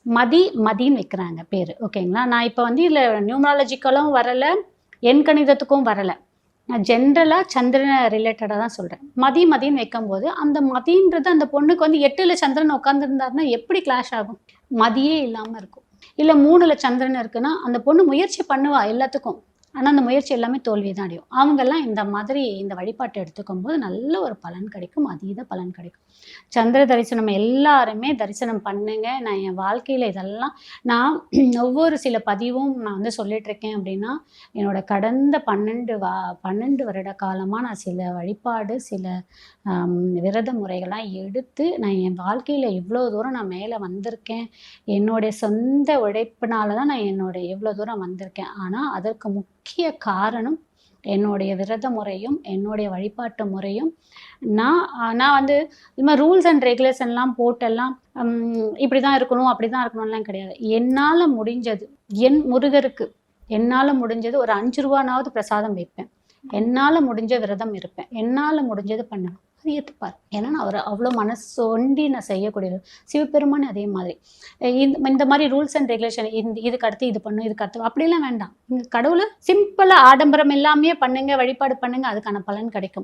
மதின்னு வைக்கிறாங்க பேர். ஓகேங்களா? நான் இப்போ வந்து இதில் நியூமராலஜிக்கலும் வரலை, எண் கணிதத்துக்கும் வரலை. நான் ஜென்ரலாக சந்திரனை ரிலேட்டடாக தான் சொல்கிறேன். மதின்னு வைக்கும்போது அந்த மதின்றது அந்த பொண்ணுக்கு வந்து 8ல் சந்திரன் உட்காந்துருந்தாருன்னா எப்படி கிளாஷ் ஆகும்? மதியே இல்லாமல் இருக்கும். இல்லை 3ல் சந்திரன் இருக்குன்னா அந்த பொண்ணு முயற்சி பண்ணுவா எல்லாத்துக்கும். ஆனால் அந்த முயற்சி எல்லாமே தோல்வி தான் அடையும். அவங்கெல்லாம் இந்த மாதிரி இந்த வழிபாட்டை எடுத்துக்கும் போது நல்ல ஒரு பலன் கிடைக்கும், அதீத பலன் கிடைக்கும். சந்திர தரிசனம் எல்லாருமே தரிசனம் பண்ணுங்க. நான் என் வாழ்க்கையில் இதெல்லாம் நான் ஒவ்வொரு சில பதிவும் நான் வந்து சொல்லிகிட்ருக்கேன் அப்படின்னா, என்னோட கடந்த 12 வருட காலமாக நான் சில வழிபாடு, சில விரத முறைகள்லாம் எடுத்து நான் என் வாழ்க்கையில் இவ்வளோ தூரம் நான் மேலே வந்திருக்கேன். என்னுடைய சொந்த உழைப்பினால தான் நான் இவ்வளோ தூரம் வந்திருக்கேன். ஆனால் அதற்கு முக்கிய காரணம் என்னுடைய விரத முறையும், என்னுடைய வழிபாட்டு முறையும். நான் வந்து இது மாதிரி ரூல்ஸ் அண்ட் ரெகுலேஷன்லாம் போட்டெல்லாம் இப்படி தான் இருக்கணும், அப்படி தான் இருக்கணும்லாம் கிடையாது. என்னால் முடிஞ்சது, என் முருகருக்கு என்னால் முடிஞ்சது ஒரு 5 ரூபானாவது பிரசாதம் வைப்பேன். என்னால் முடிஞ்ச விரதம் இருப்பேன். என்னால் முடிஞ்சது பண்ணுவேன். அது ஏற்றுப்பார். ஏன்னா நான் அவர் அவ்வளோ மனசொண்டி நான் செய்யக்கூடியது. சிவபெருமான் அதே மாதிரி. இந்த மாதிரி ரூல்ஸ் அண்ட் ரெகுலேஷன் இதுக்கு அடுத்து இது பண்ணும், இதுக்கு அடுத்து அப்படிலாம் வேண்டாம். நீங்கள் கடவுளை சிம்பிளாக ஆடம்பரம் எல்லாமே பண்ணுங்க, வழிபாடு பண்ணுங்க, அதுக்கான பலன் கிடைக்கும்.